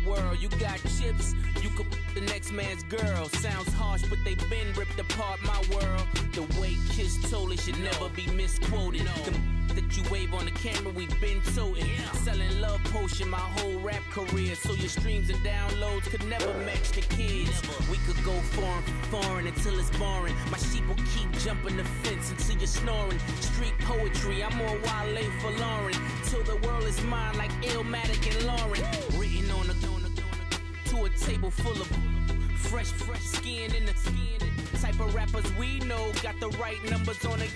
world. You got chips, you could the next man's girl. Sounds harsh, but they been ripped apart my world. The way Kiss told it should never be misquoted. That you wave on the camera, we been toting. Selling love potion my whole rap career. So your streams and downloads could never match the kids. We could go foreign until it's boring. My sheep will keep jumping the fence until you're snoring. Street poetry, I'm more Wale for Lauren. Till the world is mine like Illmatic and Lauren. Written on to a table full of fresh skin in the type of rappers we know. Got the right numbers on it.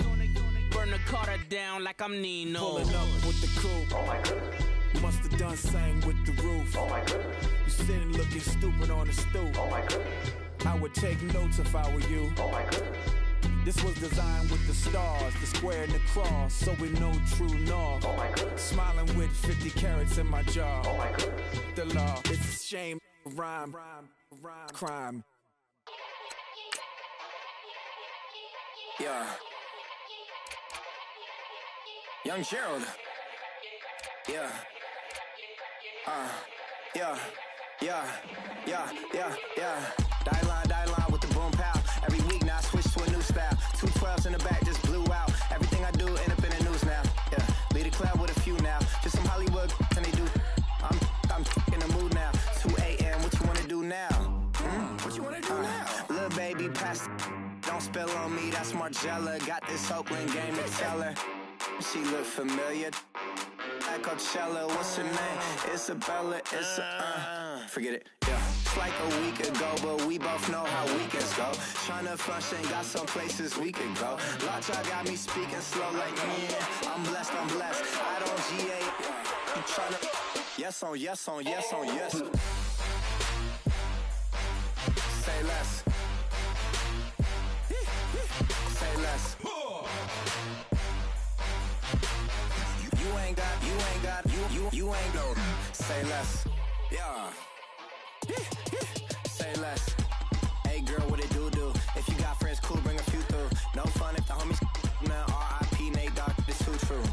Burn the Carter down like I'm Nino. Pulling up with the coupe. Oh my goodness. Must have done sang with the roof. Oh my goodness. You sitting looking stupid on the stoop. Oh my goodness. I would take notes if I were you. Oh my goodness. This was designed with the stars, the square and the cross, so we know true north. Oh my goodness. Smiling with 50 carats in my jaw. Oh my goodness. The law, it's a shame, rhyme, crime. Yeah. Young Gerald. Yeah. Die line with the boom pow. Every week now I switch to a new style. 212s in the back just blew out. Everything I do end up in the news now. Yeah. Lead a club with a few now. Just some Hollywood and they do. I'm in the mood now. 2 a.m. What you wanna do now? What you wanna do now? Little baby pass. Don't spill on me. That's Margella. Got this Oakland game to tell her. She look familiar. At Coachella, what's her name? Isabella, forget it, yeah. It's like a week ago, but we both know how weekends go. Tryna function, got some places we could go. Lockjaw got me speaking slow like, yeah, I'm blessed. I don't GA, you tryna, yes on yes. Say less. Say less. You ain't gon' say less. Yeah. Say less. Hey girl, what it do? If you got friends, cool, bring a few through. No fun if the homies man. R.I.P. Nate Dogg, it's too true.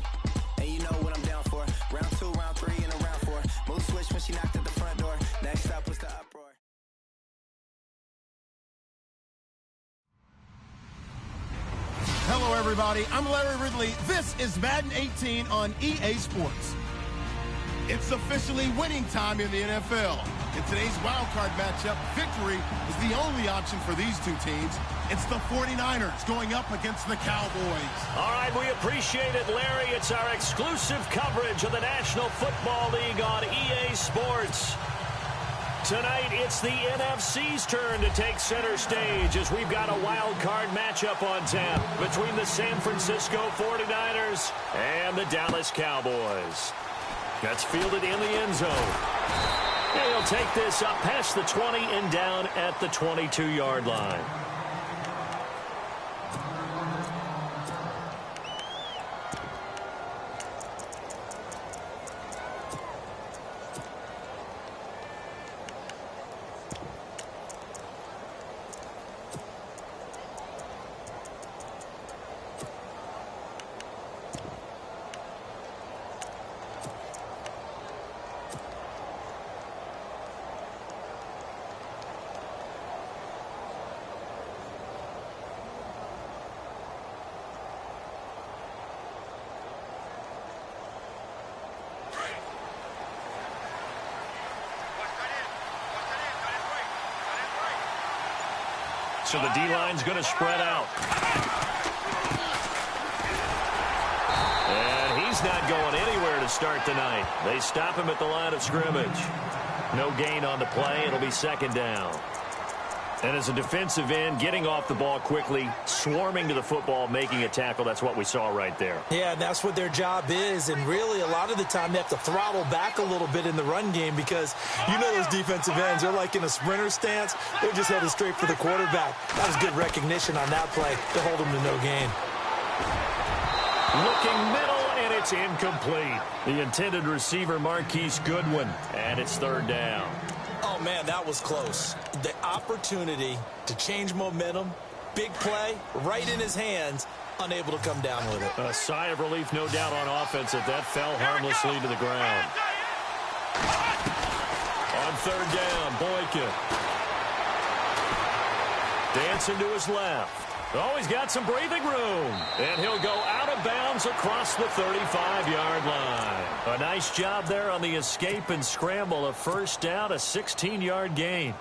And you know what I'm down for. Round 2, round 3, and a round 4. Move switch when she knocked at the front door. Next up was the uproar. Hello, everybody. I'm Larry Ridley. This is Madden 18 on EA Sports. It's officially winning time in the NFL. In today's wildcard matchup, victory is the only option for these two teams. It's the 49ers going up against the Cowboys. All right, we appreciate it, Larry. It's our exclusive coverage of the National Football League on EA Sports. Tonight, it's the NFC's turn to take center stage as we've got a wild card matchup on tap between the San Francisco 49ers and the Dallas Cowboys. That's fielded in the end zone. And he'll take this up past the 20 and down at the 22-yard line. So the D-line's going to spread out. And he's not going anywhere to start tonight. They stop him at the line of scrimmage. No gain on the play. It'll be second down. And as a defensive end, getting off the ball quickly, swarming to the football, making a tackle, that's what we saw right there. Yeah, that's what their job is. And really, a lot of the time, they have to throttle back a little bit in the run game because you know those defensive ends, they're like in a sprinter stance. They're just headed straight for the quarterback. That was good recognition on that play to hold them to no gain. Looking middle, and it's incomplete. The intended receiver, Marquise Goodwin, and it's third down. Oh, man, that was close. The opportunity to change momentum, big play, right in his hands, unable to come down with it. A sigh of relief, no doubt, on offense that fell harmlessly to the ground. On third down. Boykin. Dancing to his left. Oh, he's got some breathing room. And he'll go out of bounds across the 35-yard line. A nice job there on the escape and scramble. A first down, a 16-yard gain.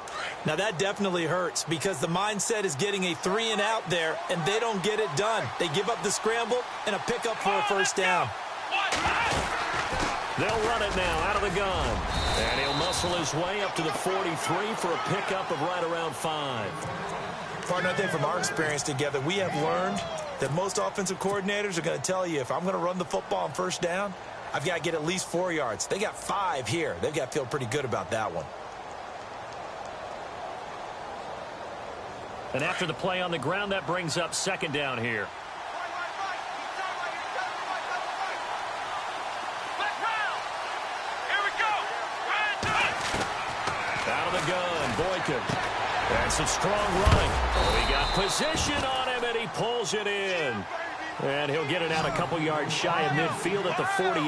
Now, that definitely hurts because the mindset is getting a 3-and-out there, and they don't get it done. They give up the scramble and a pickup for a first down. They'll run it now out of the gun. And he'll muscle his way up to the 43 for a pickup of right around 5. Partner, I think from our experience together, we have learned that most offensive coordinators are going to tell you, if I'm going to run the football on first down, I've got to get at least 4 yards. They got 5 here. They've got to feel pretty good about that one. And after the play on the ground, that brings up second down here. Out of the gun, Boykin. And some strong running. We got position on him, and he pulls it in. And he'll get it out a couple yards shy of midfield at the 48.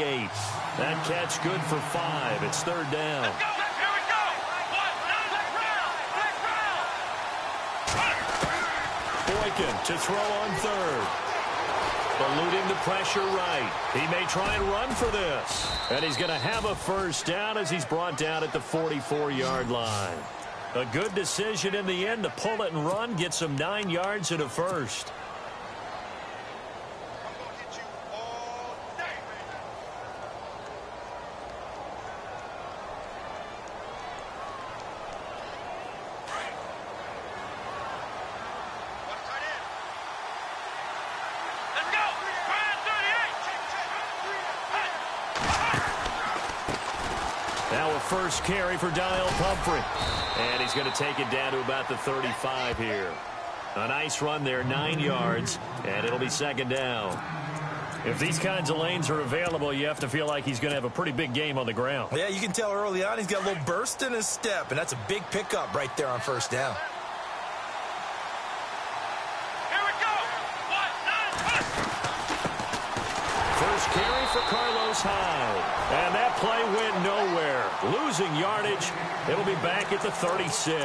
That catch good for 5. It's third down. Boykin to throw on third. Eluding the pressure right. He may try and run for this. And he's going to have a first down as he's brought down at the 44-yard line. A good decision in the end to pull it and run, get some 9 yards and a first. Now a first carry for Daniel Pumphrey. And he's going to take it down to about the 35 here. A nice run there, 9 yards, and it'll be second down. If these kinds of lanes are available, you have to feel like he's going to have a pretty big game on the ground. Yeah, you can tell early on he's got a little burst in his step, and that's a big pickup right there on first down. Here we go. First carry for Carlos Hyde. And that play went nowhere. Losing yardage. It'll be back at the 36.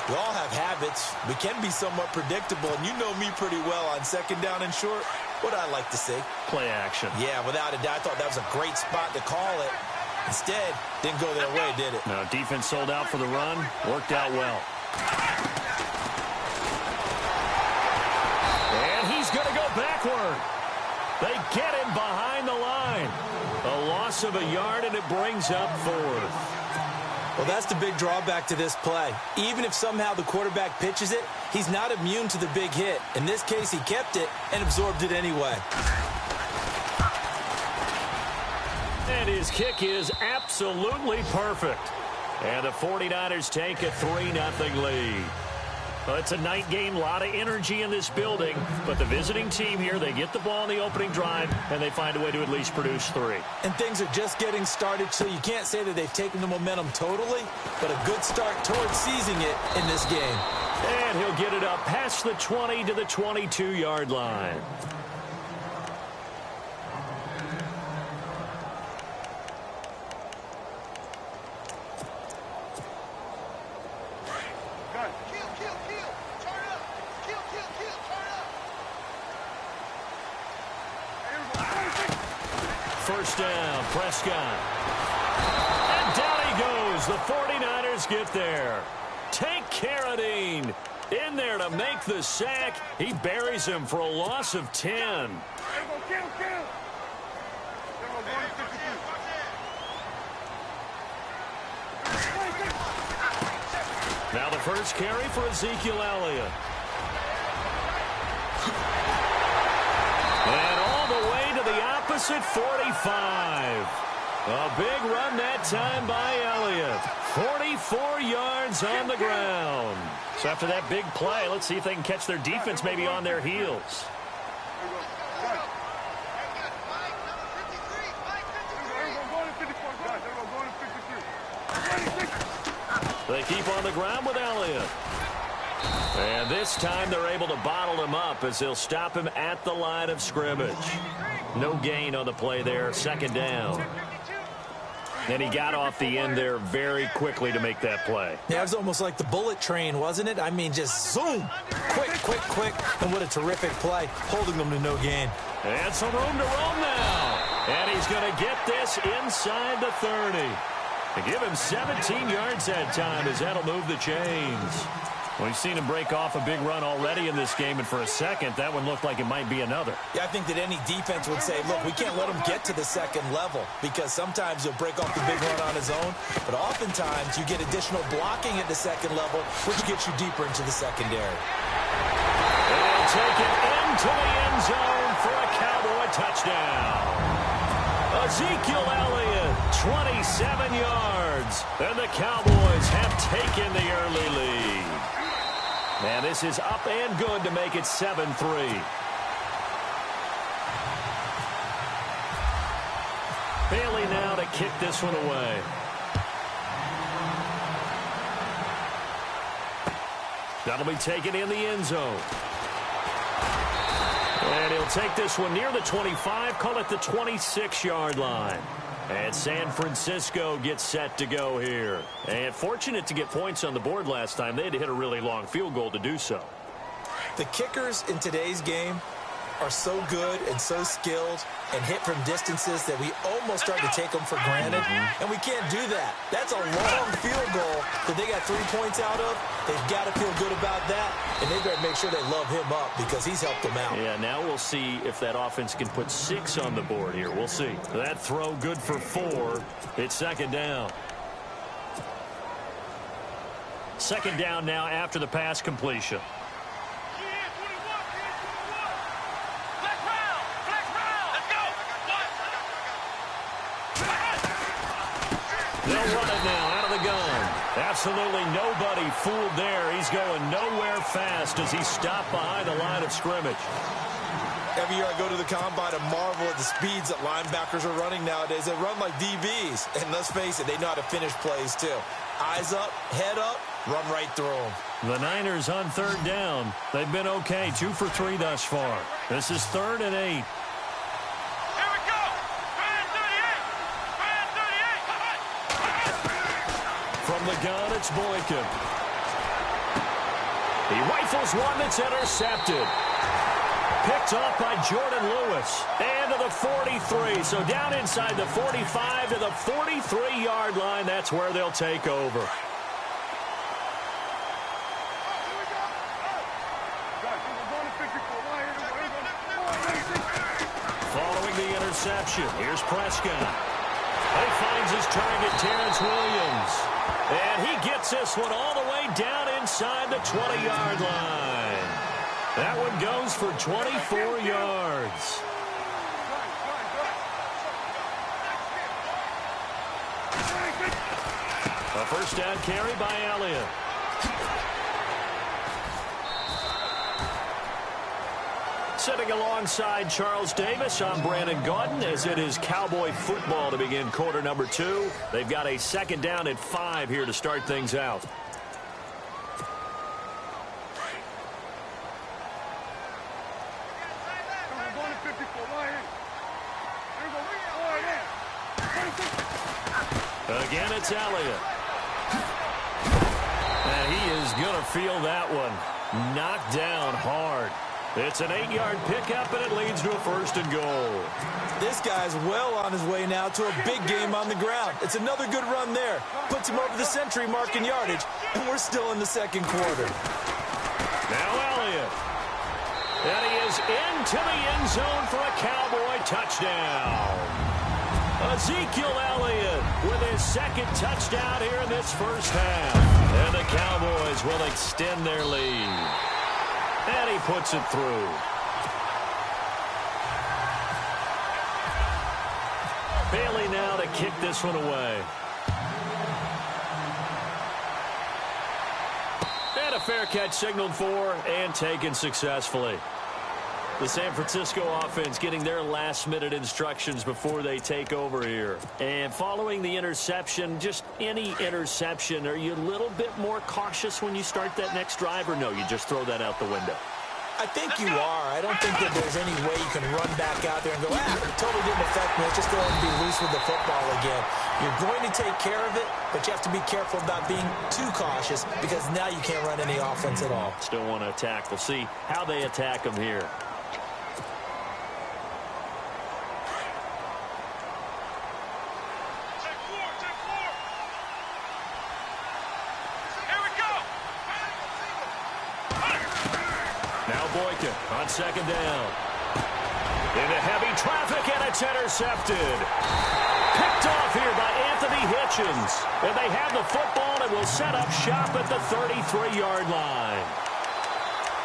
We all have habits. We can be somewhat predictable, and you know me pretty well on second down and short. What I like to see. Play action. Yeah, without a doubt. I thought that was a great spot to call it. Instead, didn't go their way, did it? No, defense sold out for the run. Worked out well. And he's going to go backward. They get him behind the line. A loss of a yard, and it brings up 4th. Well, that's the big drawback to this play. Even if somehow the quarterback pitches it, he's not immune to the big hit. In this case, he kept it and absorbed it anyway. And his kick is absolutely perfect. And the 49ers take a 3-0 lead. Well, it's a night game, a lot of energy in this building, but the visiting team here, they get the ball in the opening drive, and they find a way to at least produce 3. And things are just getting started, so you can't say that they've taken the momentum totally, but a good start towards seizing it in this game. And he'll get it up past the 20 to the 22-yard line. First down, Prescott. And down he goes. The 49ers get there. Take Carradine in there to make the sack. He buries him for a loss of 10. Now the first carry for Ezekiel Elliott. And all the way to the opposite 45. A big run that time by Elliott. 44 yards on the ground. So after that big play, let's see if they can catch their defense maybe on their heels. They keep on the ground with Elliott. And this time they're able to bottle him up as they'll stop him at the line of scrimmage. No gain on the play there. Second down. And he got off the end there very quickly to make that play. Yeah, it was almost like the bullet train, wasn't it? I mean, just zoom. Quick. And what a terrific play, holding them to no gain. And some room to roam now. And he's going to get this inside the 30. To give him 17 yards that time as that'll move the chains. We've seen him break off a big run already in this game, and for a second, that one looked like it might be another. Yeah, I think that any defense would say, look, we can't let him get to the second level because sometimes he'll break off the big run on his own, but oftentimes you get additional blocking at the second level, which gets you deeper into the secondary. They'll take it into the end zone for a Cowboy touchdown. Ezekiel Elliott, 27 yards, and the Cowboys have taken the early lead. And this is up and good to make it 7-3. Bailey now to kick this one away. That'll be taken in the end zone. And he'll take this one near the 25, call it the 26-yard line. And San Francisco gets set to go here. And fortunate to get points on the board last time. They had to hit a really long field goal to do so. The kickers in today's game are so good and so skilled and hit from distances that we almost start to take them for granted, and we can't do that. That's a long field goal that they got 3 points out of. They've got to feel good about that, and they better make sure they love him up because he's helped them out. Yeah, now we'll see if that offense can put 6 on the board here. We'll see. That throw good for 4. It's second down. Second down now after the pass completion. They'll run it now out of the gun. Absolutely nobody fooled there. He's going nowhere fast as he stopped behind the line of scrimmage. Every year I go to the combine and marvel at the speeds that linebackers are running nowadays. They run like DBs. And let's face it, they know how to finish plays too. Eyes up, head up, run right through them. The Niners on third down. They've been okay, 2 for 3 thus far. This is 3rd and 8. From the gun, it's Boykin. He rifles one that's intercepted. Picked off by Jordan Lewis. And to the 43. So down inside the 45 to the 43-yard line. That's where they'll take over. Following the interception, here's Prescott. He finds his target, Terrence Williams. And he gets this one all the way down inside the 20-yard line. That one goes for 24 yards. A first down carry by Elliott. Sitting alongside Charles Davis, I'm Brandon Gaudin as it is Cowboy football to begin quarter number 2. They've got a second down at 5 here to start things out. Again, it's Elliott. And he is going to feel that one. Knocked down hard. It's an 8-yard pickup, and it leads to a 1st and goal. This guy's well on his way now to a big game on the ground. It's another good run there. Puts him over the century mark in yardage, and we're still in the second quarter. Now Elliott. And he is into the end zone for a Cowboy touchdown. Ezekiel Elliott with his second touchdown here in this first half. And the Cowboys will extend their lead. And he puts it through. Bailey now to kick this one away. And a fair catch signaled for and taken successfully. The San Francisco offense getting their last-minute instructions before they take over here. And following the interception, just any interception, are you a little bit more cautious when you start that next drive, or no, you just throw that out the window? I think you are. I don't think that there's any way you can run back out there and go, it totally didn't affect me. Let's just go ahead and be loose with the football again. You're going to take care of it, but you have to be careful about being too cautious because now you can't run any offense at all. Still want to attack. We'll see how they attack them here. On second down. Into heavy traffic, and it's intercepted. Picked off here by Anthony Hitchens. And they have the football and will set up shop at the 33-yard line.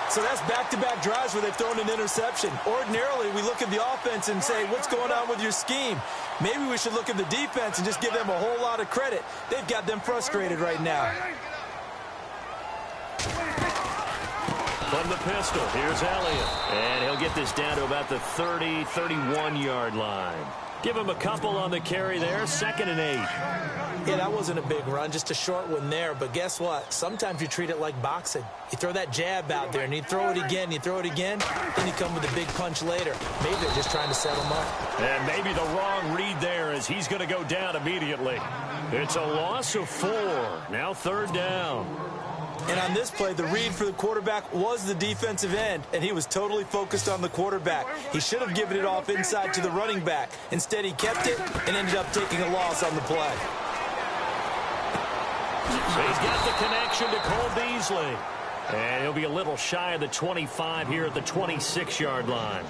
So that's back-to-back drives where they've thrown an interception. Ordinarily, we look at the offense and say, what's going on with your scheme? Maybe we should look at the defense and just give them a whole lot of credit. They've got them frustrated right now. From the pistol, here's Elliott. And he'll get this down to about the 30, 31-yard line. Give him a couple on the carry there, 2nd and 8. Yeah, that wasn't a big run, just a short one there. But guess what? Sometimes you treat it like boxing. You throw that jab out there, and you throw it again, you throw it again, then you come with a big punch later. Maybe they're just trying to set him up. And maybe the wrong read there as he's going to go down immediately. It's a loss of 4. Now 3rd down. And on this play, the read for the quarterback was the defensive end, and he was totally focused on the quarterback. He should have given it off inside to the running back. Instead, he kept it and ended up taking a loss on the play. So he's got the connection to Cole Beasley. And he'll be a little shy of the 25 here at the 26-yard line.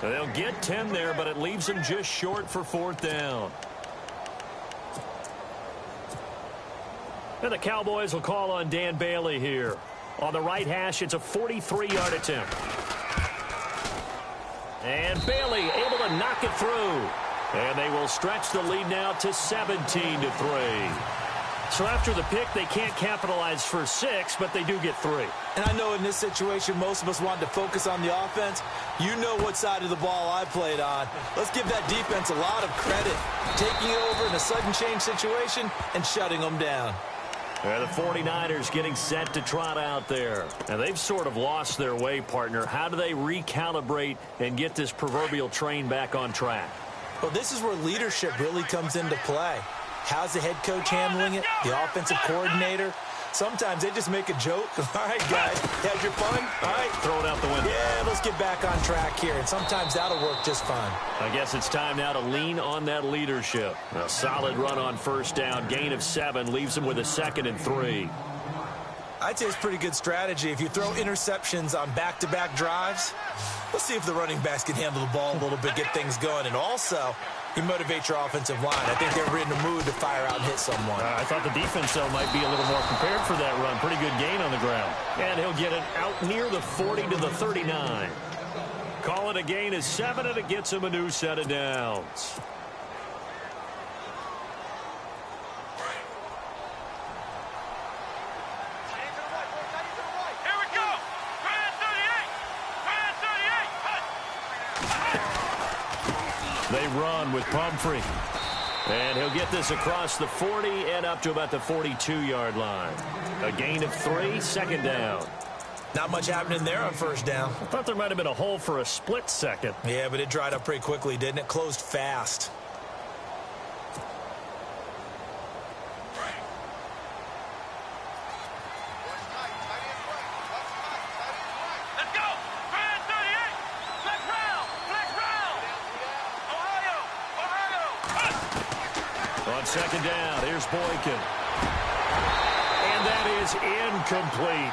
They'll get 10 there, but it leaves him just short for 4th down. And the Cowboys will call on Dan Bailey here. On the right hash, it's a 43-yard attempt. And Bailey able to knock it through. And they will stretch the lead now to 17-3. So after the pick, they can't capitalize for 6, but they do get 3. And I know in this situation, most of us want to focus on the offense. You know what side of the ball I played on. Let's give that defense a lot of credit. Taking it over in a sudden change situation and shutting them down. The 49ers getting set to trot out there. And they've sort of lost their way, partner. How do they recalibrate and get this proverbial train back on track? Well, this is where leadership really comes into play. How's the head coach handling it? The offensive coordinator? Sometimes they just make a joke. All right, guys, had your fun? All right. Throw it out the window. Yeah, let's get back on track here. And sometimes that'll work just fine. I guess it's time now to lean on that leadership. A solid run on 1st down. Gain of 7 leaves them with a 2nd and 3. I'd say it's pretty good strategy. If you throw interceptions on back-to-back drives, let's see if the running backs can handle the ball a little bit, get things going. And also, you motivate your offensive line. I think they're in the mood to fire out and hit someone. I thought the defense, though, might be a little more prepared for that run. Pretty good gain on the ground. And he'll get it out near the 40 to the 39. Call it a gain of 7, and it gets him a new set of downs. They run with Pumphrey. And he'll get this across the 40 and up to about the 42-yard line. A gain of 3, 2nd down. Not much happening there on 1st down. I thought there might have been a hole for a split second. Yeah, but it dried up pretty quickly, didn't it? Closed fast. On 2nd down, here's Boykin. And that is incomplete.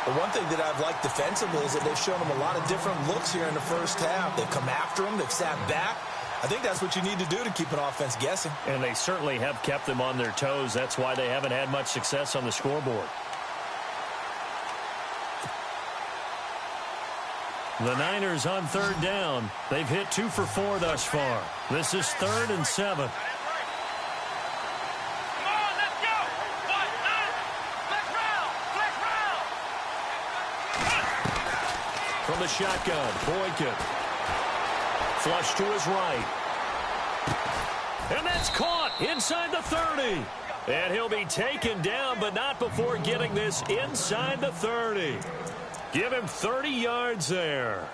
Well, one thing that I've liked defensively is that they've shown them a lot of different looks here in the 1st half. They've come after them. They've sat back. I think that's what you need to do to keep an offense guessing. And they certainly have kept them on their toes. That's why they haven't had much success on the scoreboard. The Niners on 3rd down. They've hit 2 for 4 thus far. This is 3rd and 7. From the shotgun, Boykin. Flush to his right. And that's caught inside the 30. And he'll be taken down, but not before getting this inside the 30. Give him 30 yards there.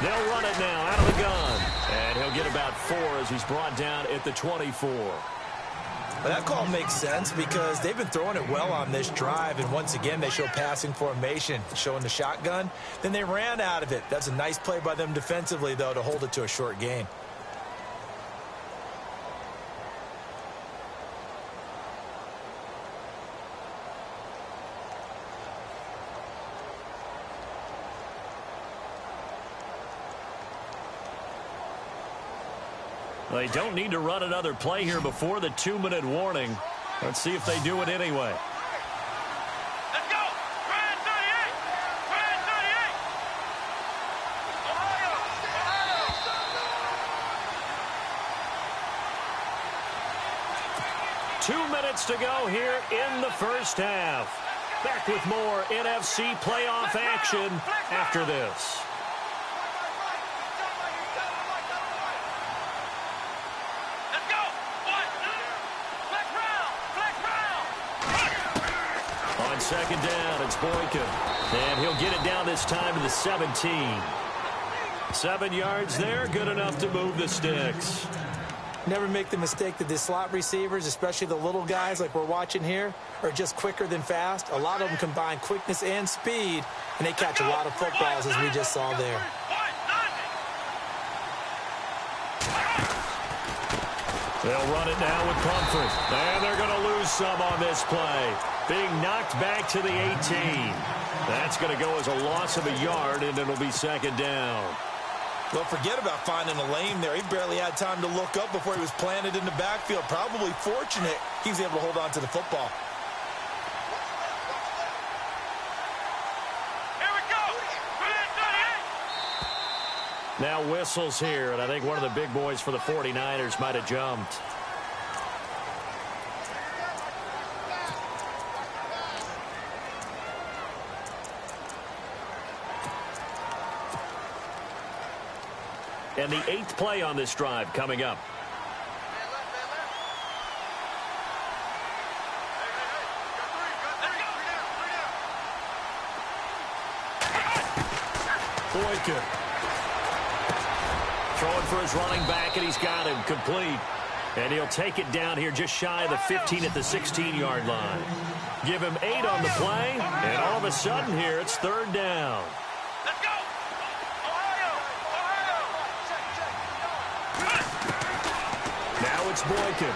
They'll run it now out of the gun. And he'll get about 4 as he's brought down at the 24. Well, that call makes sense because they've been throwing it well on this drive. And once again, they show passing formation, showing the shotgun. Then they ran out of it. That's a nice play by them defensively, though, to hold it to a short gain. They don't need to run another play here before the 2-minute warning. Let's see if they do it anyway. Let's go! Try 38! Try 38! Ohio! 2 minutes to go here in the first half. Back with more NFC playoff action after this. Second down, it's Boykin. And he'll get it down this time to the 17. 7 yards there, good enough to move the sticks. Never make the mistake that the slot receivers, especially the little guys like we're watching here, are just quicker than fast. A lot of them combine quickness and speed, and they catch a lot of footballs, as we just saw there. They'll run it now with Comfort. And they're going to lose some on this play. Being knocked back to the 18. That's going to go as a loss of a yard, and it'll be second down. Well, forget about finding a lane there. He barely had time to look up before he was planted in the backfield. Probably fortunate he was able to hold on to the football. Here we go! Now whistles here, and I think one of the big boys for the 49ers might have jumped. And the 8th play on this drive coming up. Boykin. Throwing for his running back, and he's got him complete. And he'll take it down here just shy of the 15 at the 16-yard line. Give him 8 on the play, and all of a sudden here it's third down. Let's go! Now it's Boykin.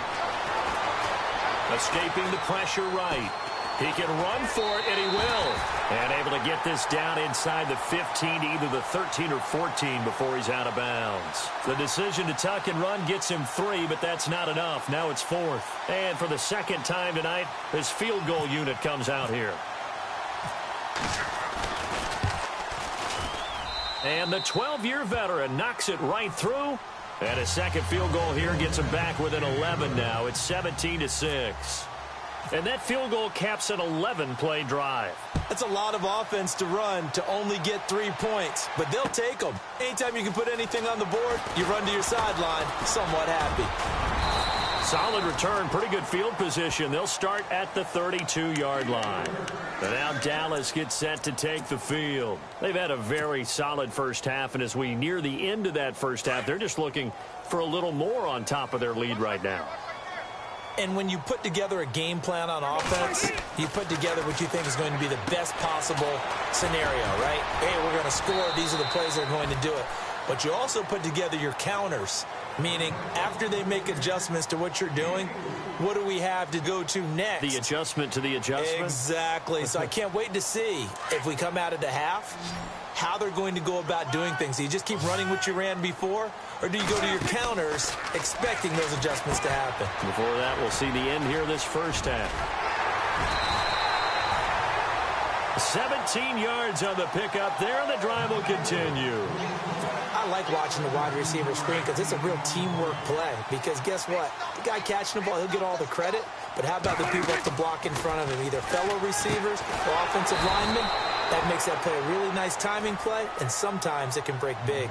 Escaping the pressure right. He can run for it, and he will. And able to get this down inside the 15 to either the 13 or 14 before he's out of bounds. The decision to tuck and run gets him 3, but that's not enough. Now it's 4th. And for the second time tonight, his field goal unit comes out here. And the 12-year veteran knocks it right through. And a second field goal here gets him back within 11 now. It's 17-6. And that field goal caps an 11-play drive. That's a lot of offense to run to only get 3 points, but they'll take them. Anytime you can put anything on the board, you run to your sideline somewhat happy. Solid return, pretty good field position. They'll start at the 32-yard line. And now Dallas gets set to take the field. They've had a very solid first half, and as we near the end of that first half, they're just looking for a little more on top of their lead right now. And when you put together a game plan on offense, you put together what you think is going to be the best possible scenario, right? Hey, we're going to score. These are the plays that are going to do it. But you also put together your counters, meaning after they make adjustments to what you're doing, what do we have to go to next? The adjustment to the adjustment? Exactly. So I can't wait to see if we come out of the half, how they're going to go about doing things. Do you just keep running what you ran before, or do you go to your counters expecting those adjustments to happen? Before that, we'll see the end here this first half. 17 yards on the pickup there, and the drive will continue. I I like watching the wide receiver screen because it's a real teamwork play. Because guess what? The guy catching the ball, he'll get all the credit. But how about the people at the block in front of him, either fellow receivers or offensive linemen? That makes that play a really nice timing play, and sometimes it can break big.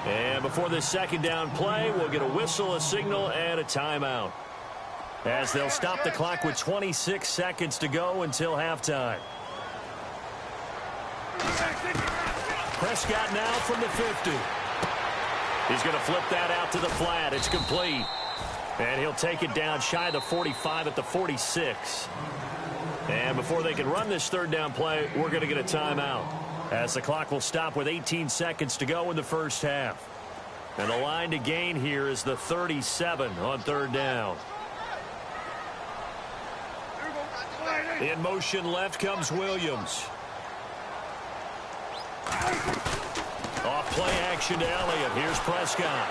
And before this second down play, we'll get a whistle, a signal, and a timeout, as they'll stop the clock with 26 seconds to go until halftime. Prescott now from the 50. He's going to flip that out to the flat. It's complete. And he'll take it down shy of the 45 at the 46. And before they can run this third down play, we're going to get a timeout, as the clock will stop with 18 seconds to go in the first half. And the line to gain here is the 37 on third down. In motion left comes Williams. Off play action to Elliott. Here's Prescott.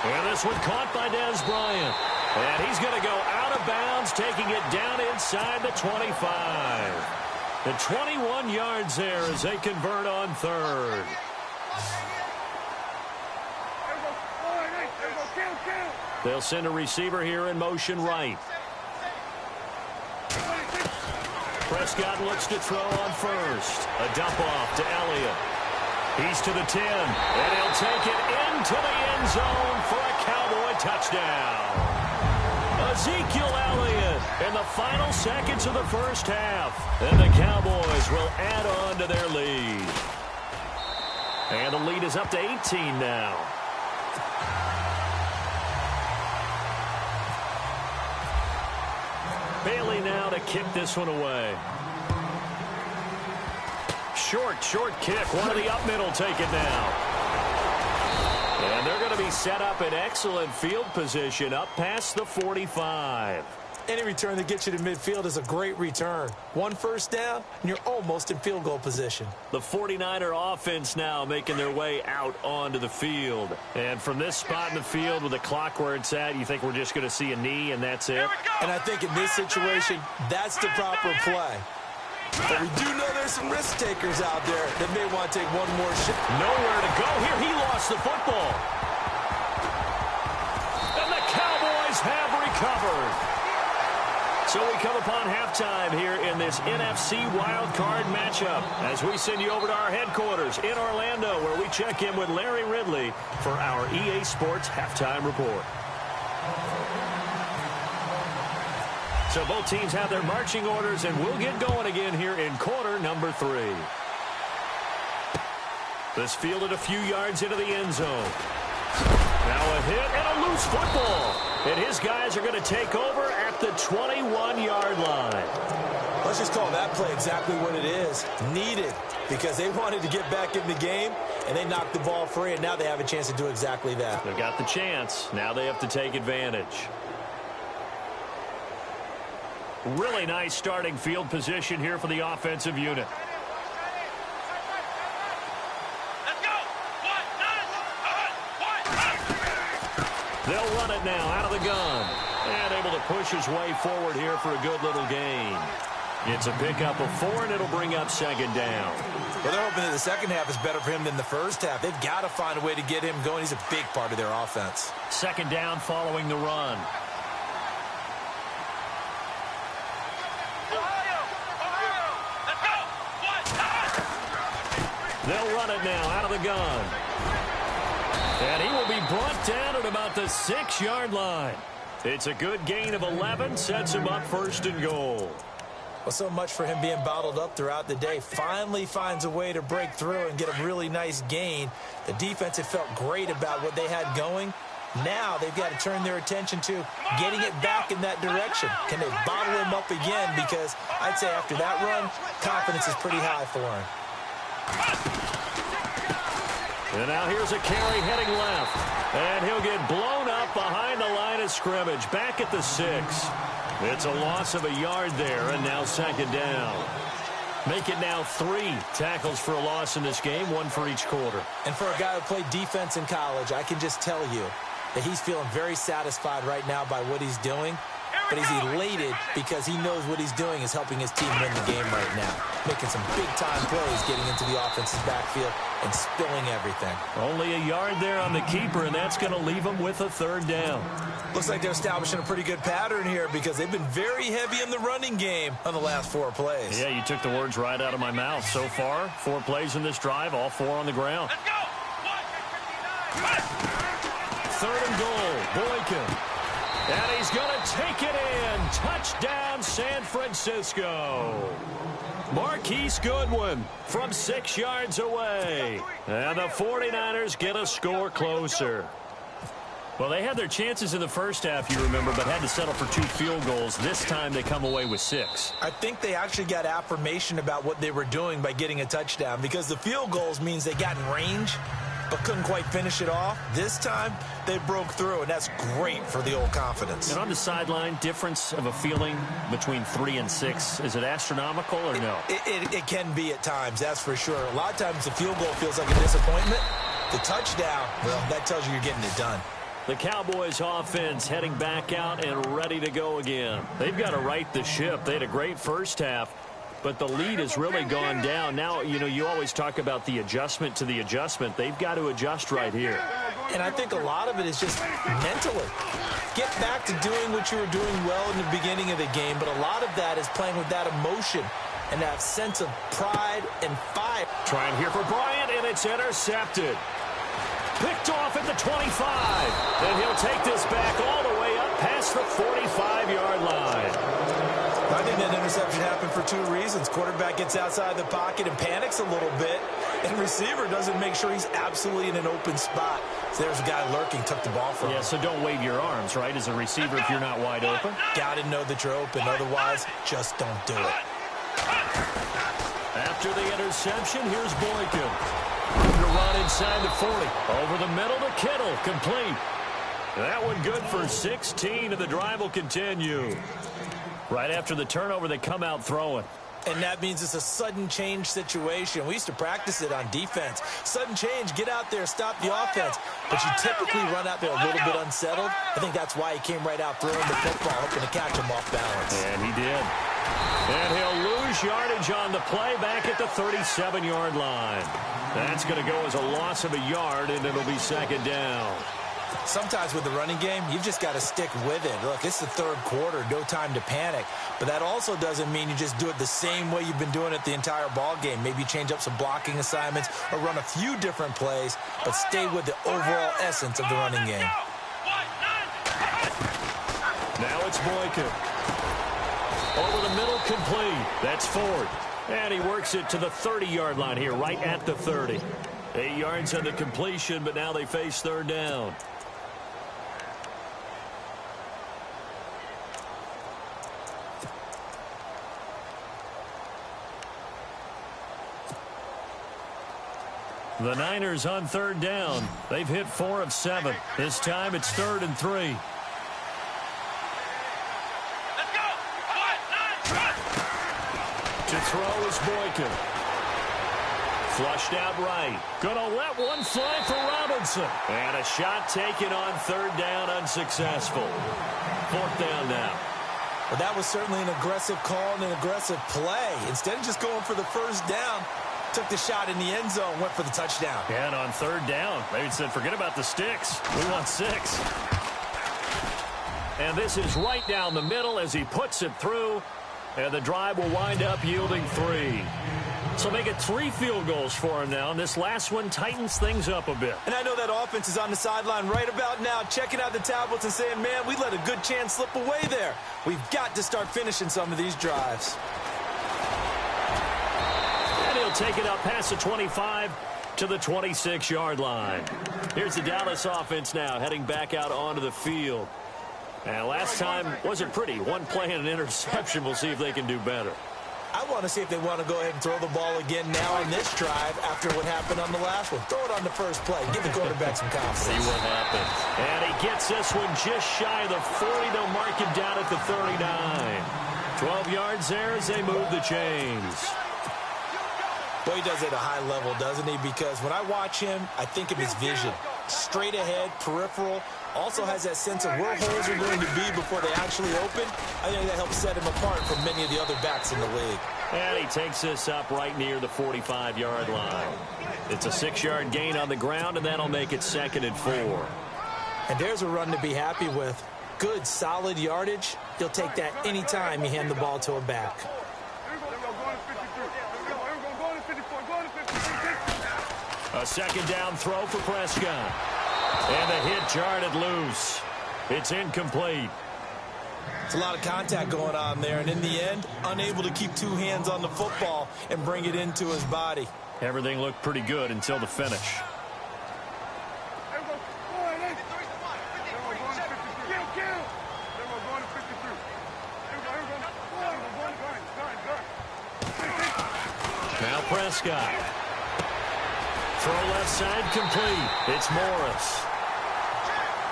And this one caught by Dez Bryant. And he's going to go out of bounds, taking it down inside the 25. The 21 yards there as they convert on third. They'll send a receiver here in motion right. Prescott looks to throw on first. A dump off to Elliott. He's to the 10, and he'll take it into the end zone for a Cowboy touchdown. Ezekiel Elliott in the final seconds of the first half, and the Cowboys will add on to their lead. And the lead is up to 18 now. Bailey now to kick this one away. Short kick. One of the up middle take it now. And they're going to be set up in excellent field position up past the 45. Any return that gets you to midfield is a great return. One first down, and you're almost in field goal position. The 49er offense now making their way out onto the field. And from this spot in the field with the clock where it's at, you think we're just going to see a knee and that's it? And I think in this situation, that's the proper play. But we do know there's some risk takers out there that may want to take one more shot. Nowhere to go here. He lost the football. And the Cowboys have recovered. So we come upon halftime here in this NFC wildcard matchup as we send you over to our headquarters in Orlando, where we check in with Larry Ridley for our EA Sports Halftime Report. So both teams have their marching orders, and we'll get going again here in quarter number 3. This fielded a few yards into the end zone. Now a hit and a loose football. And his guys are going to take over at the 21-yard line. Let's just call that play exactly what it is. Needed, because they wanted to get back in the game, and they knocked the ball free, and now they have a chance to do exactly that. They got the chance. Now they have to take advantage. Really nice starting field position here for the offensive unit. They'll run it now out of the gun. And able to push his way forward here for a good little gain. It's a pickup of 4, and it'll bring up second down. Well, they're hoping that the second half is better for him than the first half. They've got to find a way to get him going. He's a big part of their offense. Second down following the run. They'll run it now out of the gun. And he will be brought down at about the 6-yard line. It's a good gain of 11, sets him up first and goal. Well, so much for him being bottled up throughout the day. Finally finds a way to break through and get a really nice gain. The defense had felt great about what they had going. Now they've got to turn their attention to getting it back in that direction. Can they bottle him up again? Because I'd say after that run, confidence is pretty high for him. And now here's a carry heading left. And he'll get blown up behind the line of scrimmage. Back at the 6. It's a loss of a yard there, and now second down. Make it now 3 tackles for a loss in this game, 1 for each quarter. And for a guy who played defense in college, I can just tell you that he's feeling very satisfied right now by what he's doing. but he's elated because he knows what he's doing is helping his team win the game right now. Making some big-time plays, getting into the offense's backfield and spilling everything. Only a yard there on the keeper, and that's going to leave him with a third down. Looks like they're establishing a pretty good pattern here because they've been very heavy in the running game on the last 4 plays. Yeah, you took the words right out of my mouth. So far, 4 plays in this drive, all 4 on the ground. Let's go. 3rd and goal, Boykin. And he's going to take it in. Touchdown, San Francisco. Marquise Goodwin from 6 yards away. And the 49ers get a score closer. Well, they had their chances in the first half, you remember, but had to settle for 2 field goals. This time they come away with 6. I think they actually got affirmation about what they were doing by getting a touchdown because the field goals means they got in range but couldn't quite finish it off. This time, they broke through, and that's great for the old confidence. And on the sideline, difference of a feeling between 3 and 6, is it astronomical or no? It can be at times, that's for sure. A lot of times the field goal feels like a disappointment. The touchdown, well, that tells you you're getting it done. The Cowboys offense heading back out and ready to go again. They've got to right the ship. They had a great first half, but the lead has really gone down. Now, you know, you always talk about the adjustment to the adjustment. They've got to adjust right here. And I think a lot of it is just mentally. Get back to doing what you were doing well in the beginning of the game, but a lot of that is playing with that emotion and that sense of pride and fire. Trying here for Bryant, and it's intercepted. Picked off at the 25. And he'll take this back all the way up past the 45-yard line. I think that interception happened for 2 reasons. Quarterback gets outside the pocket and panics a little bit, and receiver doesn't make sure he's absolutely in an open spot. So there's a guy lurking, took the ball from him. Yeah, so don't wave your arms, right, as a receiver if you're not wide open? Got to know that you're open. Otherwise, just don't do it. After the interception, here's Boykin. To run inside the 40. Over the middle to Kittle. Complete. That one good for 16, and the drive will continue. Right after the turnover, they come out throwing. And that means it's a sudden change situation. We used to practice it on defense. Sudden change, get out there, stop the offense. But you typically run out there a little bit unsettled. I think that's why he came right out throwing the football, hoping to catch him off balance. And he did. And he'll lose yardage on the play back at the 37-yard line. That's going to go as a loss of a yard, and it'll be 2nd down. Sometimes with the running game, you've just got to stick with it. Look, it's the 3rd quarter, no time to panic. But that also doesn't mean you just do it the same way you've been doing it the entire ball game. Maybe change up some blocking assignments or run a few different plays, but stay with the overall essence of the running game. Now it's Boykin. Over the middle, complete. That's Ford. And he works it to the 30-yard line here, right at the 30. 8 yards on the completion, but now they face 3rd down. The Niners on 3rd down. They've hit 4 of 7. This time it's 3rd and 3. Let's go. Run. To throw is Boykin. Flushed out right. Gonna let one fly for Robinson. And a shot taken on 3rd down, unsuccessful. 4th down now. Well, that was certainly an aggressive call and an aggressive play. Instead of just going for the 1st down, took the shot in the end zone, went for the touchdown. Yeah, and on 3rd down, they said, forget about the sticks. We want 6. And this is right down the middle as he puts it through. And the drive will wind up yielding 3. So make it 3 field goals for him now. And this last one tightens things up a bit. And I know that offense is on the sideline right about now, checking out the tablets and saying, man, we let a good chance slip away there. We've got to start finishing some of these drives. And he'll take it up past the 25 to the 26-yard line. Here's the Dallas offense now heading back out onto the field. And last time wasn't pretty. One play and an interception. We'll see if they can do better. I want to see if they want to go ahead and throw the ball again now on this drive after what happened on the last one. Throw it on the first play. Give the quarterback some confidence. See what happens. And he gets this one just shy of the 40. They'll mark him down at the 39. 12 yards there as they move the chains. Well, he does it at a high level, doesn't he? Because when I watch him, I think of his vision. straight ahead, peripheral. Also has that sense of where holes are going to be before they actually open. I think that helps set him apart from many of the other backs in the league. And he takes this up right near the 45-yard line. It's a 6-yard gain on the ground, and that'll make it 2nd and 4. And there's a run to be happy with. Good, solid yardage. You'll take that anytime you hand the ball to a back. A second down throw for Prescott. And the hit jarred loose. It's incomplete. It's a lot of contact going on there, and in the end, unable to keep two hands on the football and bring it into his body. Everything looked pretty good until the finish. Now Prescott. Throw left side complete. It's Morris.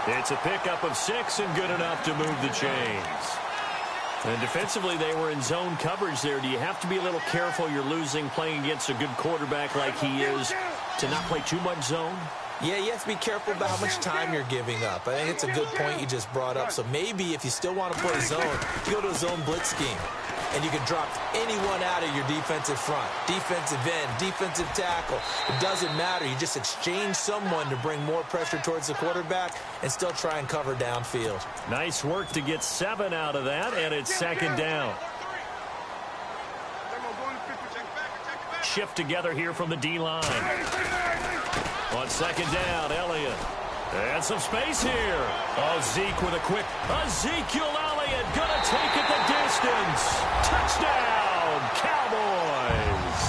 It's a pickup of 6 and good enough to move the chains. And defensively, they were in zone coverage there. Do you have to be a little careful you're losing playing against a good quarterback like he is to not play too much zone? Yeah, you have to be careful about how much time you're giving up. I think it's a good point you just brought up. So maybe if you still want to play zone, you go to a zone blitz scheme. And you can drop anyone out of your defensive front, defensive end, defensive tackle. It doesn't matter. You just exchange someone to bring more pressure towards the quarterback and still try and cover downfield. Nice work to get 7 out of that, and it's 2nd down. Shift together here from the D-line. On 2nd down, Elliott. And some space here. Oh, Zeke with a quick. Ezekiel Elliott gonna take it the distance. Touchdown, Cowboys.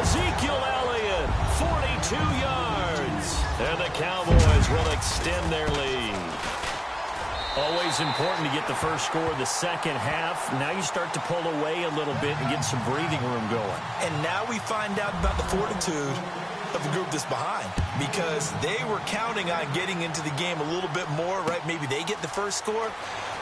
Ezekiel Elliott, 42 yards. And the Cowboys will extend their lead. Always important to get the first score the second half. Now you start to pull away a little bit and get some breathing room going. And now we find out about the fortitude of the group that's behind, because they were counting on getting into the game a little bit more, right? Maybe they get the first score.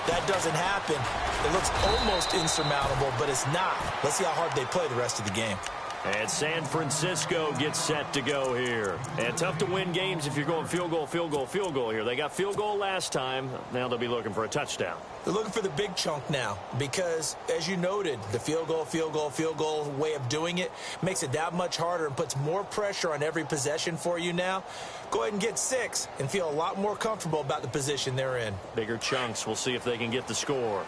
That doesn't happen. It looks almost insurmountable, but it's not. Let's see how hard they play the rest of the game. And San Francisco gets set to go here. And tough to win games if you're going field goal, field goal, field goal here. They got field goal last time. Now they'll be looking for a touchdown. They're looking for the big chunk now because, as you noted, the field goal, field goal, field goal way of doing it makes it that much harder and puts more pressure on every possession for you now. Go ahead and get 6 and feel a lot more comfortable about the position they're in. Bigger chunks. We'll see if they can get the score.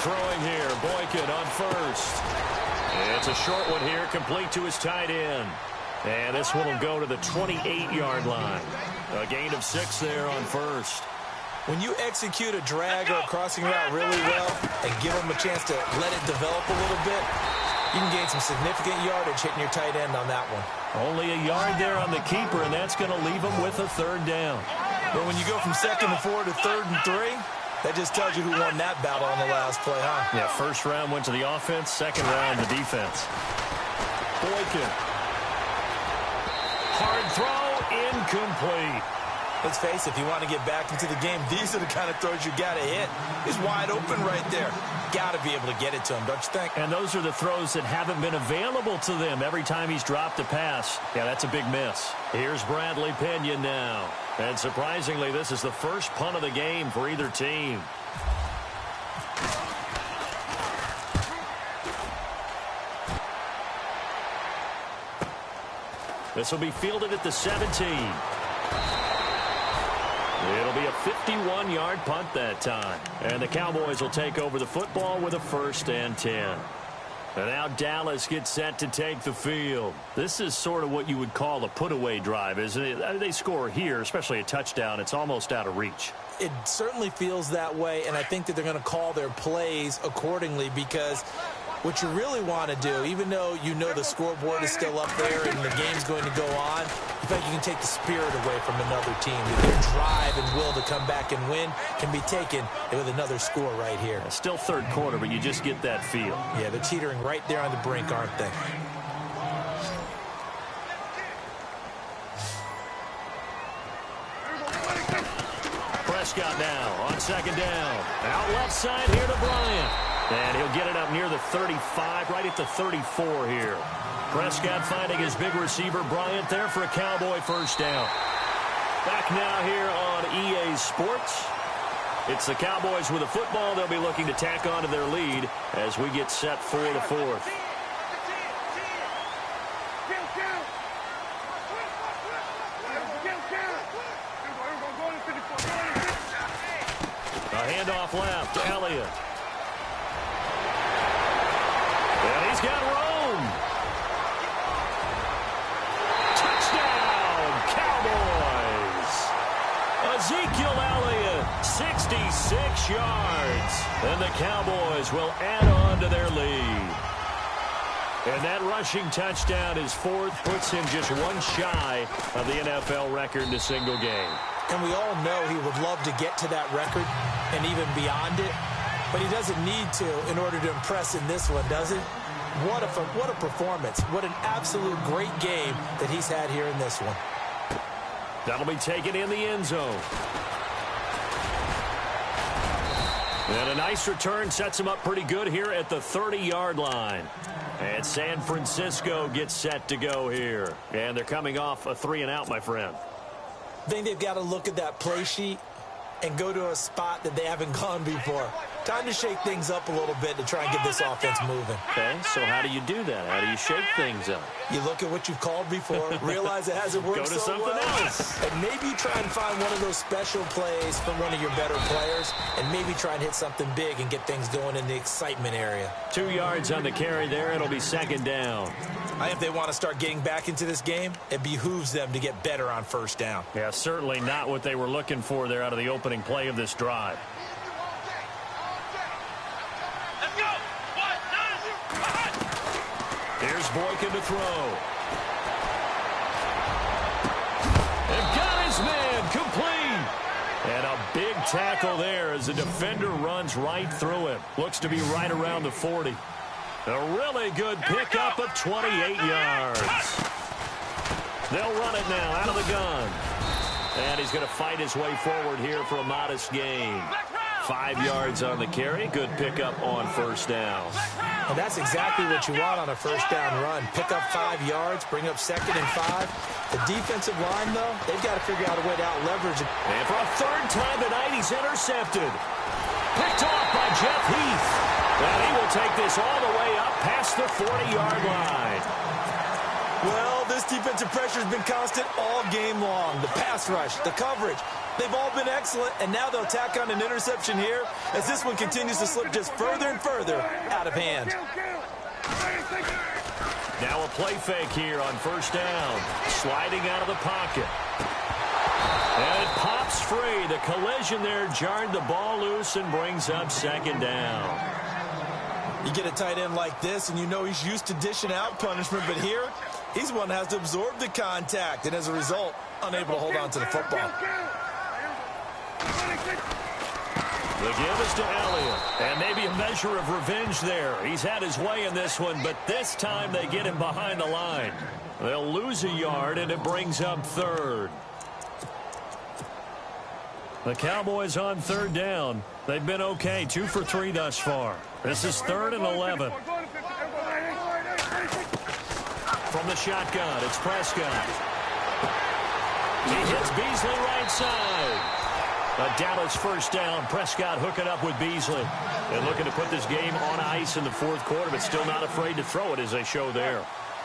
Throwing here, Boykin on first. It's a short one here, complete to his tight end. And this one will go to the 28-yard line. A gain of 6 there on first. When you execute a drag or a crossing route really well and give them a chance to let it develop a little bit, you can gain some significant yardage hitting your tight end on that one. Only a yard there on the keeper, and that's going to leave him with a 3rd down. But when you go from 2nd and 4 to 3rd and 3, that just tells you who won that battle on the last play, huh? Yeah, first round went to the offense, second round the defense. Boykin. Hard throw, incomplete. Let's face it, if you want to get back into the game, these are the kind of throws you got to hit. He's wide open right there. Got to be able to get it to him, don't you think? And those are the throws that haven't been available to them every time he's dropped a pass. Yeah, that's a big miss. Here's Bradley Pinion now. And surprisingly, this is the first punt of the game for either team. This will be fielded at the 17. It'll be a 51-yard punt that time. And the Cowboys will take over the football with a 1st and 10. And now Dallas gets set to take the field. This is sort of what you would call a put-away drive, isn't it? They score here, especially a touchdown. It's almost out of reach. It certainly feels that way, and I think that they're going to call their plays accordingly because what you really want to do, even though you know the scoreboard is still up there and the game's going to go on, in fact, you can take the spirit away from another team. Their drive and will to come back and win can be taken with another score right here. Still 3rd quarter, but you just get that feel. Yeah, they're teetering right there on the brink, aren't they? Prescott now on second down. Out left side here to Bryant. And he'll get it up near the 35, right at the 34 here. Prescott finding his big receiver Bryant there for a Cowboy first down. Back now here on EA Sports. It's the Cowboys with the football. They'll be looking to tack on to their lead as we get set for the fourth. A handoff left to Elliott. And he's got Rome. Touchdown, Cowboys. Ezekiel Elliott, 66 yards. And the Cowboys will add on to their lead. And that rushing touchdown, his fourth, puts him just one shy of the NFL record in a single game. And we all know he would love to get to that record and even beyond it. But he doesn't need to in order to impress in this one, does it? What a performance. What an absolute great game that he's had here in this one. That'll be taken in the end zone. And a nice return sets him up pretty good here at the 30-yard line. And San Francisco gets set to go here. And they're coming off a 3-and-out, my friend. I think they've got to look at that play sheet and go to a spot that they haven't gone before. Time to shake things up a little bit to try and get this offense moving. Okay, so how do you do that? How do you shake things up? You look at what you've called before, realize it hasn't worked go to so something well, else. and maybe try and find one of those special plays from one of your better players, and maybe try and hit something big and get things going in the excitement area. 2 yards on the carry there. It'll be second down. I think if they want to start getting back into this game, it behooves them to get better on first down. Yeah, certainly not what they were looking for there out of the opening play of this drive. Let's go. 1, 9, Here's Boykin to throw. And got his man complete. And a big tackle there as the defender runs right through him. Looks to be right around the 40. A really good pickup of 28 yards. They'll run it now out of the gun. And he's going to fight his way forward here for a modest gain. 5 yards on the carry. Good pickup on first down. And that's exactly what you want on a first down run. Pick up 5 yards, bring up 2nd and 5. The defensive line, though, they've got to figure out a way to out-leverage it. And for a third time tonight, he's intercepted. Picked off by Jeff Heath. And he will take this all the way up past the 40-yard line. Well, this defensive pressure has been constant all game long. The pass rush, the coverage, they've all been excellent, and now they'll tack on an interception here as this one continues to slip just further and further out of hand. Now a play fake here on first down. Sliding out of the pocket. And it pops free. The collision there jarred the ball loose and brings up second down. You get a tight end like this, and you know he's used to dishing out punishment, but here, he's one that has to absorb the contact, and as a result, unable to hold on to the football. The give is to Elliott, and maybe a measure of revenge there. He's had his way in this one, but this time they get him behind the line. They'll lose a yard, and it brings up third. The Cowboys on third down. They've been okay, 2 for 3 thus far. This is 3rd and 11. From the shotgun, it's Prescott. He hits Beasley right side. A Dallas first down. Prescott hooking up with Beasley. And looking to put this game on ice in the fourth quarter, but still not afraid to throw it as they show there.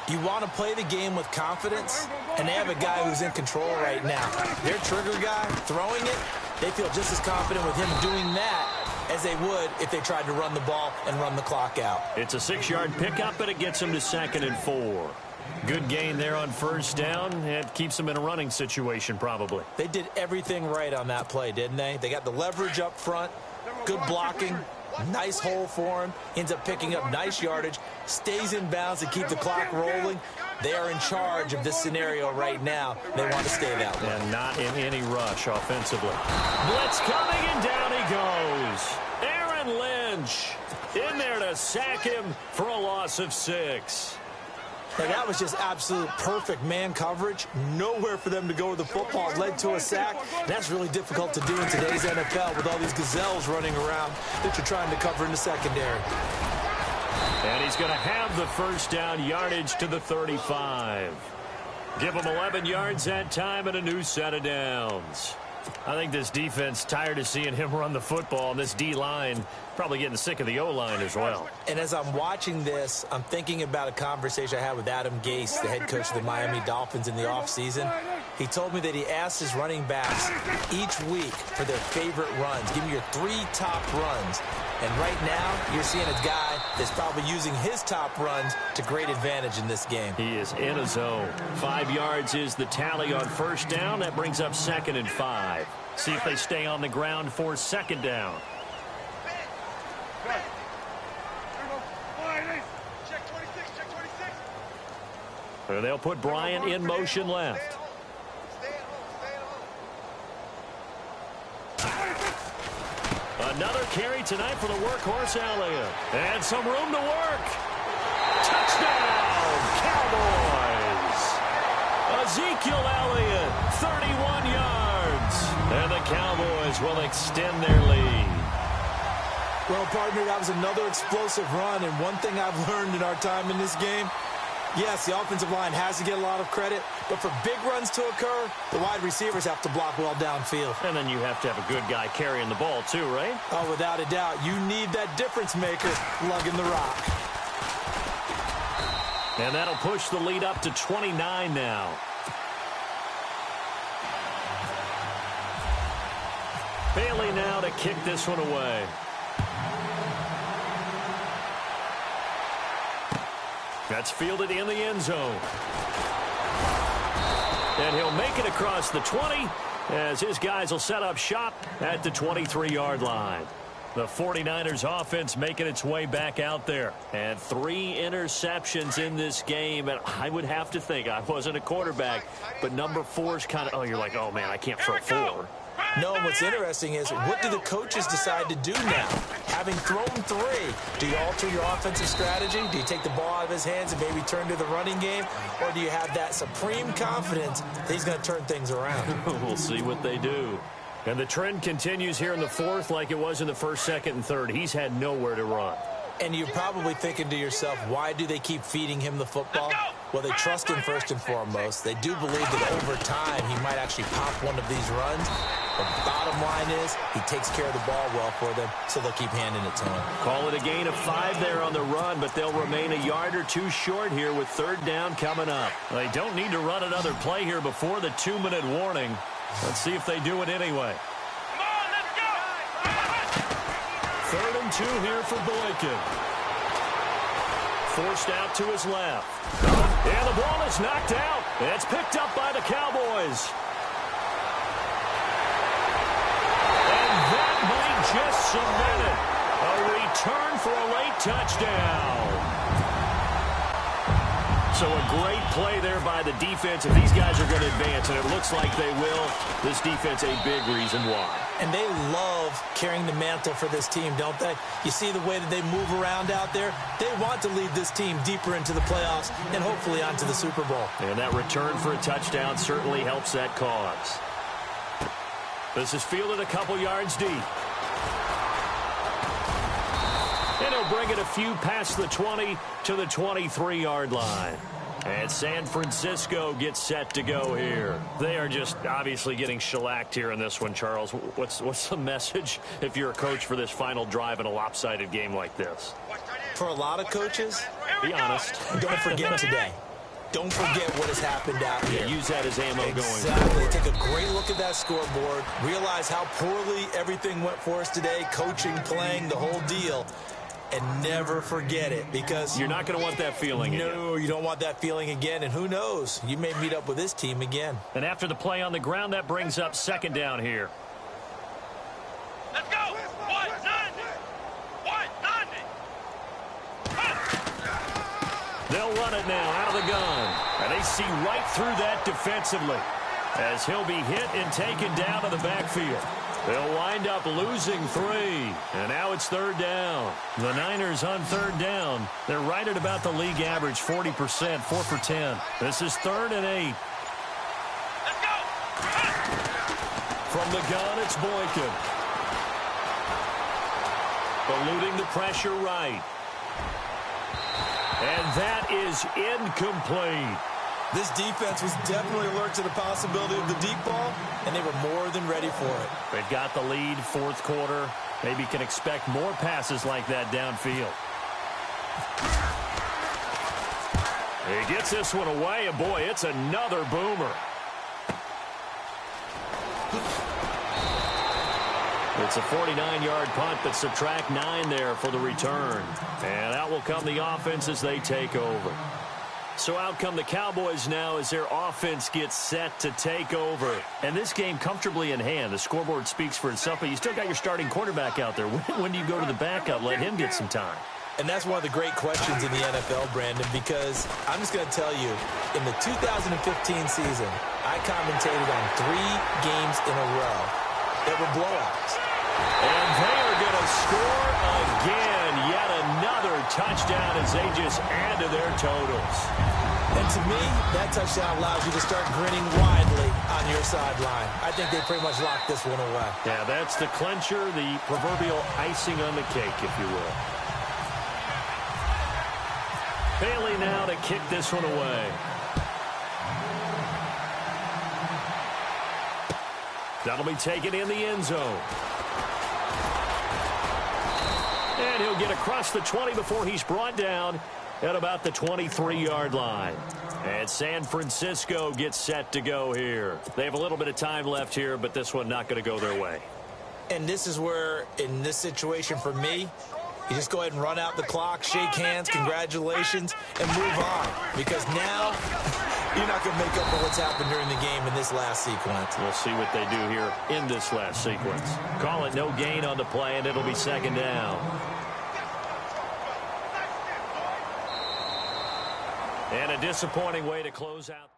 You want to play the game with confidence, and they have a guy who's in control right now. Their trigger guy throwing it, they feel just as confident with him doing that as they would if they tried to run the ball and run the clock out. It's a 6-yard pickup, but it gets him to 2nd and 4. Good gain there on first down. It keeps them in a running situation probably. They did everything right on that play, didn't they? They got the leverage up front, good blocking, nice hole for him, ends up picking up nice yardage, stays in bounds to keep the clock rolling. They are in charge of this scenario right now. They want to stay that way. And not in any rush offensively. Blitz coming, and down he goes. Aaron Lynch in there to sack him for a loss of 6. Now, that was just absolute perfect man coverage. Nowhere for them to go with the football. Led to a sack. That's really difficult to do in today's NFL with all these gazelles running around that you're trying to cover in the secondary. And he's going to have the first down, yardage to the 35. Give him 11 yards that time and a new set of downs. I think this defense tired of seeing him run the football, and this D-line probably getting sick of the O-line as well. And as I'm watching this, I'm thinking about a conversation I had with Adam Gase, the head coach of the Miami Dolphins, in the offseason. He told me that he asked his running backs each week for their favorite runs. Give me your 3 top runs. And right now, you're seeing a guy that's probably using his top runs to great advantage in this game. He is in a zone. 5 yards is the tally on first down. That brings up 2nd and 5. See if they stay on the ground for 2nd down. So they'll put Bryant in motion left. Another carry tonight for the workhorse Elliott. And some room to work. Touchdown, Cowboys. Ezekiel Elliott, 31 yards. And the Cowboys will extend their lead. Well, partner, that was another explosive run. And one thing I've learned in our time in this game, yes, the offensive line has to get a lot of credit, but for big runs to occur, the wide receivers have to block well downfield. And then you have to have a good guy carrying the ball too, right? Oh, without a doubt. You need that difference maker lugging the rock. And that'll push the lead up to 29 now. Bailey now to kick this one away. That's fielded in the end zone. And he'll make it across the 20 as his guys will set up shop at the 23-yard line. The 49ers offense making its way back out there. And 3 interceptions in this game. And I would have to think, I wasn't a quarterback, but number 4's kind of, you're like, oh, man, I can't throw 4. No, and what's interesting is, what do the coaches decide to do now? Having thrown 3, do you alter your offensive strategy? Do you take the ball out of his hands and maybe turn to the running game? Or do you have that supreme confidence that he's going to turn things around? We'll see what they do. And the trend continues here in the 4th like it was in the 1st, 2nd, and 3rd. He's had nowhere to run. And you're probably thinking to yourself, why do they keep feeding him the football? Well, they trust him first and foremost. They do believe that over time he might actually pop one of these runs. But the bottom line is he takes care of the ball well for them, so they'll keep handing it to him. Call it a gain of 5 there on the run, but they'll remain a yard or 2 short here with 3rd down coming up. They don't need to run another play here before the 2-minute warning. Let's see if they do it anyway. Come on, let's go! 3rd and 2 here for Boykin. Forced out to his left. And the ball is knocked out. It's picked up by the Cowboys. And that might just cement it. A return for a late touchdown. So a great play there by the defense. If these guys are going to advance, and it looks like they will, this defense a big reason why. And they love carrying the mantle for this team, don't they? You see the way that they move around out there? They want to lead this team deeper into the playoffs and hopefully onto the Super Bowl. And that return for a touchdown certainly helps that cause. This is fielded a couple yards deep. And he'll bring it a few past the 20 to the 23-yard line. And San Francisco gets set to go here. They are just obviously getting shellacked here in this one, Charles. What's the message if you're a coach for this final drive in a lopsided game like this? For a lot of coaches, be honest. Don't forget today. Don't forget what has happened out here. Use that as ammo going. Exactly. Take a great look at that scoreboard. Realize how poorly everything went for us today. Coaching, playing, the whole deal. And never forget it, because you're not going to want that feeling again. No, you don't want that feeling again. And who knows? You may meet up with this team again. And after the play on the ground, that brings up 2nd down here. Let's go! 190! They'll run it now out of the gun. And they see right through that defensively as he'll be hit and taken down to the backfield. They'll wind up losing 3. And now it's 3rd down. The Niners on 3rd down. They're right at about the league average, 40%, 4 for 10. This is 3rd and 8. Let's go. From the gun, it's Boykin. Eluding the pressure right. And that is incomplete. This defense was definitely alert to the possibility of the deep ball, and they were more than ready for it. They've got the lead, 4th quarter. Maybe can expect more passes like that downfield. He gets this one away, and boy, it's another boomer. It's a 49-yard punt, but subtract 9 there for the return. And out will come the offense as they take over. So out come the Cowboys now as their offense gets set to take over. And this game comfortably in hand. The scoreboard speaks for itself, but you still got your starting quarterback out there. When do you go to the backup? Let him get some time. And that's one of the great questions in the NFL, Brandon, because I'm just going to tell you, in the 2015 season, I commentated on 3 games in a row that were blowouts. And they are going to score again. Yet another touchdown as they just add to their totals. And to me, that touchdown allows you to start grinning widely on your sideline. I think they pretty much locked this one away. Yeah, that's the clincher, the proverbial icing on the cake, if you will. Bailey now to kick this one away. That'll be taken in the end zone. And he'll get across the 20 before he's brought down at about the 23-yard line. And San Francisco gets set to go here. They have a little bit of time left here, but this one not going to go their way. And this is where, in this situation for me, you just go ahead and run out the clock, shake hands, congratulations, and move on. Because now, you're not going to make up for what's happened during the game in this last sequence. We'll see what they do here in this last sequence. Call it no gain on the play, and it'll be 2nd down. And a disappointing way to close out.